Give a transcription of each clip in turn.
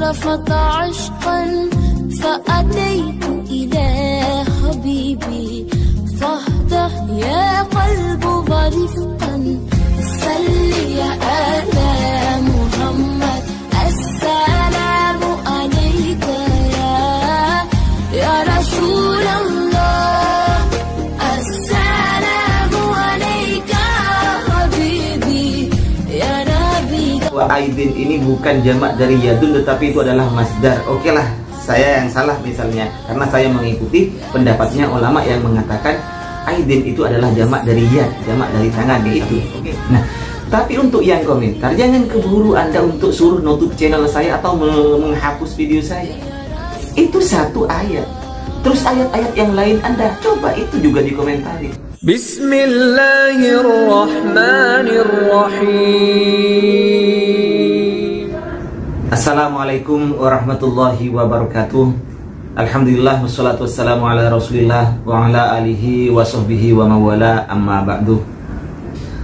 لفظ عشقا فأتيت إلى حبيبي فاهده يا قلب ورفقا صل على محمد السلام عليك يا رسول الله السلام عليك حبيبي يا نبي. Aidin ini bukan jamak dari yadun, tetapi itu adalah masdar. Oke lah, saya yang salah misalnya, karena saya mengikuti pendapatnya ulama yang mengatakan aidin itu adalah jamak dari yad, jamak dari tangan itu. Oke. Nah, tapi untuk yang komentar, jangan keburu Anda untuk suruh nutup channel saya atau menghapus video saya. Itu satu ayat. Terus ayat-ayat yang lain Anda coba itu juga dikomentari. Bismillahirrahmanirrahim. Assalamualaikum warahmatullahi wabarakatuh. Alhamdulillah wassalatu wassalamu ala rasulillah wa ala alihi wa sahbihi wa mawala amma ba'du.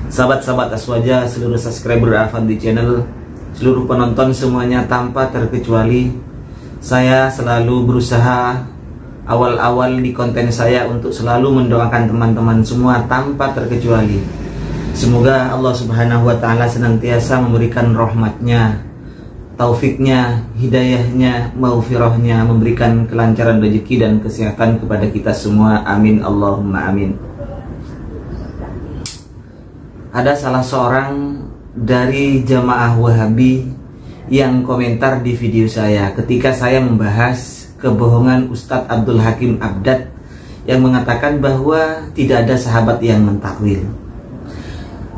Sahabat-sahabat Aswaja, seluruh subscriber Afandi Channel, seluruh penonton semuanya tanpa terkecuali, saya selalu berusaha awal-awal di konten saya untuk selalu mendoakan teman-teman semua tanpa terkecuali. Semoga Allah Subhanahu wa Ta'ala senantiasa memberikan rahmatnya, taufiknya, hidayahnya, maghfirahnya, memberikan kelancaran rezeki dan kesehatan kepada kita semua. Amin Allahumma amin. Ada salah seorang dari jamaah Wahabi yang komentar di video saya ketika saya membahas kebohongan Ustadz Abdul Hakim Abdad yang mengatakan bahwa tidak ada sahabat yang mentakwil.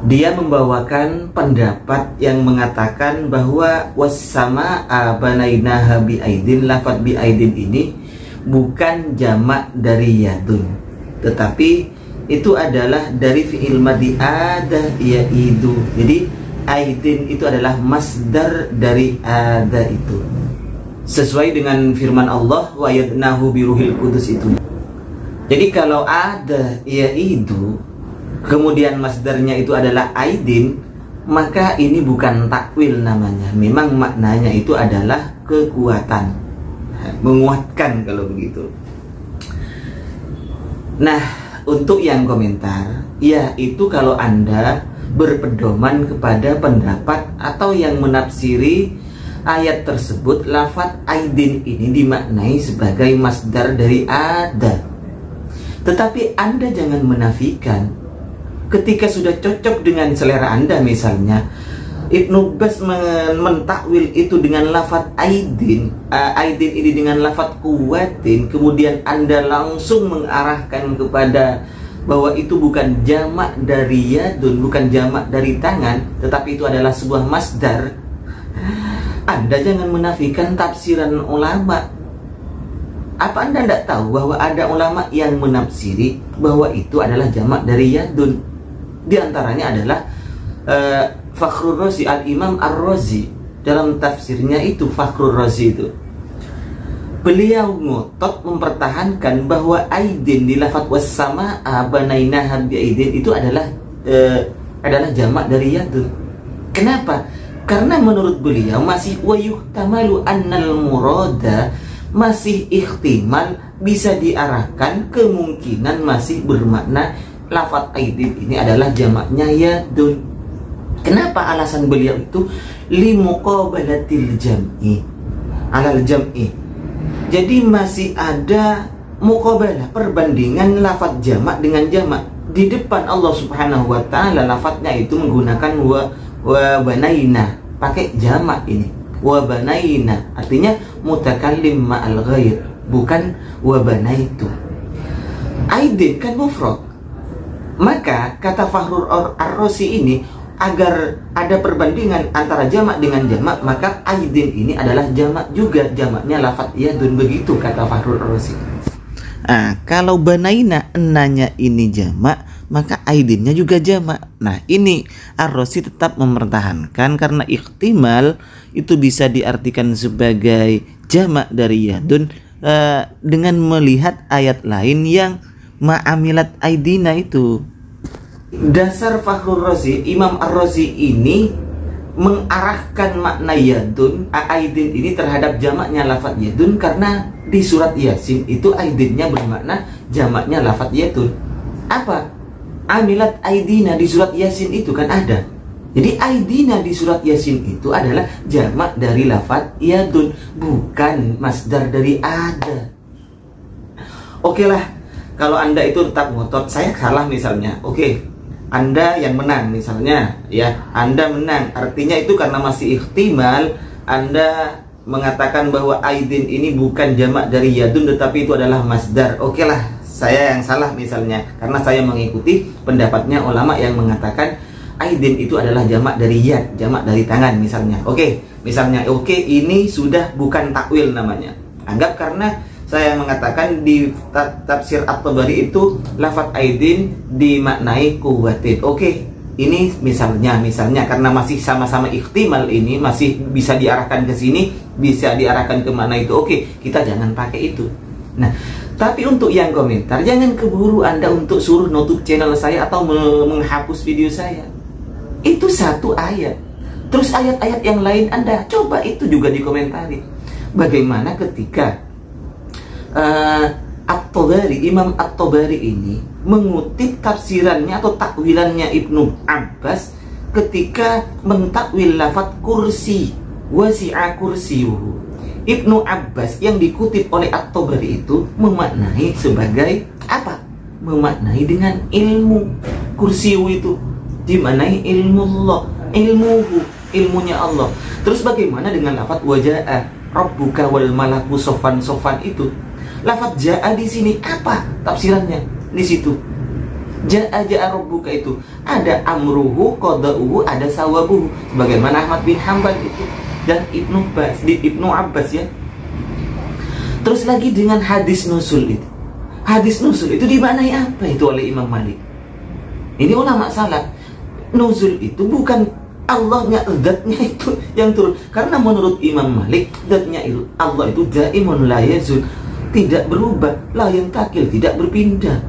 Dia membawakan pendapat yang mengatakan bahwa wassama'a banainaha bi aidin, lafadz bi aidin ini bukan jamak dari yadun, tetapi itu adalah dari fi'il madhi ada yaidu. Jadi aidin itu adalah masdar dari ada itu, sesuai dengan firman Allah wa yadnahu biruhil kudus itu. Jadi kalau ada yaidu kemudian masdarnya itu adalah aidin, maka ini bukan takwil namanya. Memang maknanya itu adalah kekuatan, menguatkan kalau begitu. Nah, untuk yang komentar, ya itu kalau Anda berpedoman kepada pendapat atau yang menafsiri ayat tersebut, lafadz aidin ini dimaknai sebagai masdar dari ada. Tetapi Anda jangan menafikan ketika sudah cocok dengan selera Anda. Misalnya Ibnu Bas mentakwil itu dengan lafadz aidin, aidin ini dengan lafadz kuwatin, kemudian Anda langsung mengarahkan kepada bahwa itu bukan jamak dari yadun, bukan jamak dari tangan, tetapi itu adalah sebuah masdar. Anda jangan menafikan tafsiran ulama. Apa Anda tidak tahu bahwa ada ulama yang menafsiri bahwa itu adalah jamak dari yadun? Di antaranya adalah Fakhrur Razi, Al-Imam Ar-Razi, dalam tafsirnya itu Fakhrur Razi itu beliau ngotot mempertahankan bahwa aidin di lafadz wassama'a banainaha bi aidin itu adalah jamak dari yadun. Kenapa? Karena menurut beliau masih wa yuhtamalu annal murada, masih ihtimal bisa diarahkan, kemungkinan masih bermakna lafadz aidin ini adalah jamaknya yadun. Kenapa alasan beliau itu? Limuqabalatil jam'i alal jam'i. Jadi masih ada muqabalah, perbandingan lafadz jamak dengan jamak. Di depan Allah Subhanahu wa Ta'ala lafadznya itu menggunakan wa banaina, pakai jamak ini. Wa banaina artinya mutakallim ma'al ghair, bukan wa banaitu. Aidin kan mufrad. Maka kata Fakhrur Ar-Razi ini, agar ada perbandingan antara jamak dengan jamak, maka aidin ini adalah jamak juga, jamaknya lafadz yadun, begitu kata Fakhrur Ar-Razi. Kalau banaina enanya ini jamak, maka aidinnya juga jamak. Nah, ini Ar-Razi tetap mempertahankan karena ihtimal itu bisa diartikan sebagai jamak dari yadun dengan melihat ayat lain yang ma'amilat aidina itu. Dasar Fakhrur Razi, Imam Ar-Razi ini mengarahkan makna yadun, aidin ini terhadap jamaknya lafadz yadun, karena di surat Yasin itu aidinnya bermakna jamaknya lafadz yadun. Apa? Amilat aidina di surat Yasin itu kan ada. Jadi aidina di surat Yasin itu adalah jamak dari lafadz yadun, bukan masdar dari ada. Oke lah, kalau Anda itu tetap ngotot, saya salah misalnya. Oke, Anda yang menang misalnya, ya, Anda menang. Artinya itu karena masih ihtimal, Anda mengatakan bahwa aidin ini bukan jamak dari yadun, tetapi itu adalah masdar. Oke lah, saya yang salah misalnya, karena saya mengikuti pendapatnya ulama yang mengatakan aidin itu adalah jamak dari yad, jamak dari tangan misalnya. Oke, misalnya, oke, ini sudah bukan takwil namanya. Anggap karena saya mengatakan di tafsir At-Tabari itu lafadz aidin dimaknai kuwatin. Oke, ini misalnya karena masih sama-sama ihtimal, ini masih bisa diarahkan ke sini, bisa diarahkan ke mana itu. Oke, kita jangan pakai itu. Nah, tapi untuk yang komentar, jangan keburu Anda untuk suruh nutup channel saya atau menghapus video saya. Itu satu ayat. Terus ayat-ayat yang lain Anda coba itu juga dikomentari. Bagaimana ketika At-Tabari, Imam At-Tabari ini mengutip tafsirannya atau takwilannya Ibnu Abbas ketika mentakwil lafadz kursi, wasi'a kursiyuhu. Ibnu Abbas yang dikutip oleh At-Tabari itu memaknai sebagai apa? Memaknai dengan ilmu. Kursiyu itu dimaknai ilmu Allah, ilmunya Allah. Terus bagaimana dengan lafadz waja'a rabbuka wal malaku sofan itu? Lafadz ja'a di sini apa tafsirannya? Di situ ja'a rabbuka itu ada amruhu, qada'uhu, ada sawabuhu, sebagaimana Ahmad bin Hanbal itu dan Ibnu Abbas ya. Terus lagi dengan hadis nusul itu. Hadis nusul itu dimaknai apa itu oleh Imam Malik? Ini ulama salaf. Nuzul itu bukan Allahnya, zatnya itu yang turun. Karena menurut Imam Malik, zatnya Allah itu daimun la yazul, tidak berubah, la yantakil, tidak berpindah.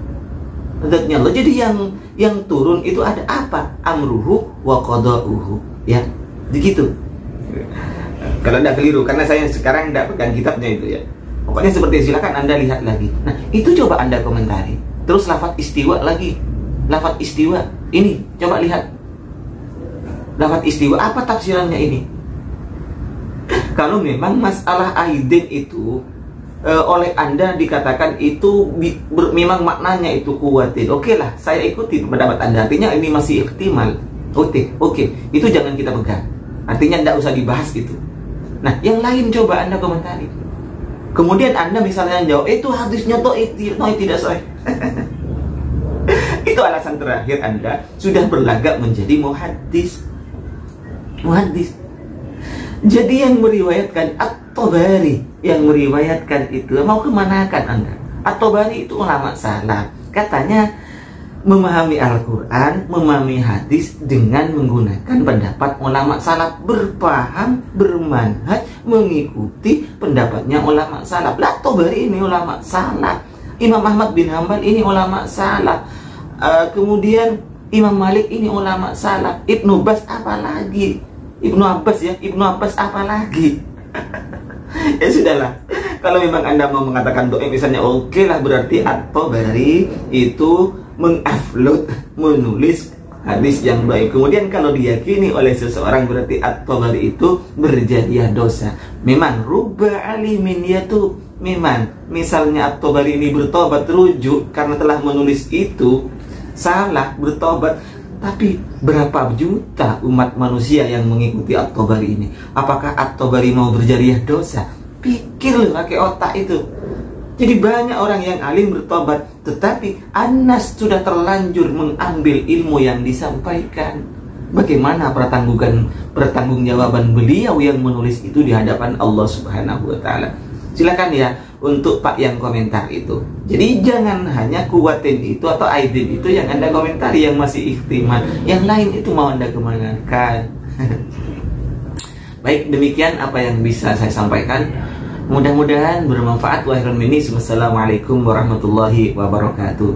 Zatnya Allah. Jadi yang turun itu ada apa? Amruhu wa qada'uhu, ya. Begitu. Kalau tidak keliru, karena saya sekarang tidak pegang kitabnya itu ya. Pokoknya seperti itu, silakan Anda lihat lagi. Nah, itu coba Anda komentari. Terus lafadz istiwa lagi. Lafadz istiwa ini coba lihat. Lafadz istiwa apa tafsirannya ini? Kalau memang masalah aidin itu oleh Anda dikatakan itu memang maknanya itu kuwatin. Oke lah, saya ikuti pendapat Anda. Artinya ini masih ihtimal. Oke, itu jangan kita pegang. Artinya tidak usah dibahas itu. Nah, yang lain coba Anda komentari. Kemudian Anda misalnya jawab, itu hadisnya tidak sahih. Itu alasan terakhir Anda sudah berlagak menjadi muhaddis. Jadi yang meriwayatkan At-Tabari, yang meriwayatkan itu mau kemanakan Anda? At-Tabari itu ulama salaf. Katanya memahami Al-Quran, memahami hadis dengan menggunakan pendapat ulama salaf, berpaham, bermanhaj, mengikuti pendapatnya ulama salaf. Lah, Tabari ini ulama salaf. Imam Ahmad bin Hanbal ini ulama salaf. Kemudian Imam Malik ini ulama salaf. Ibnu Abbas apalagi? Ibnu Abbas apalagi? Ya sudahlah. Kalau memang Anda mau mengatakan doa misalnya, oke lah, berarti At-Tabari itu mengupload, menulis hadis yang baik. Kemudian kalau diyakini oleh seseorang berarti At-Tabari itu berjadiah dosa. Memang rubba alimin yatu, memang misalnya At-Tabari ini bertobat, rujuk karena telah menulis itu, salah, bertobat. Tapi berapa juta umat manusia yang mengikuti At-Tabari ini? Apakah At-Tabari mau berjadiah dosa? Pikir pakai otak itu. Jadi banyak orang yang alim bertobat, tetapi Anas sudah terlanjur mengambil ilmu yang disampaikan. Bagaimana pertanggungjawaban beliau yang menulis itu di hadapan Allah Subhanahu wa Ta'ala? Silakan ya untuk Pak yang komentar itu. Jadi jangan hanya kuwatin itu atau aidin itu yang Anda komentari, yang masih ihtimal. Yang lain itu mau Anda kemanakan? Baik, demikian apa yang bisa saya sampaikan. Mudah-mudahan bermanfaat. Wassalamualaikum warahmatullahi wabarakatuh.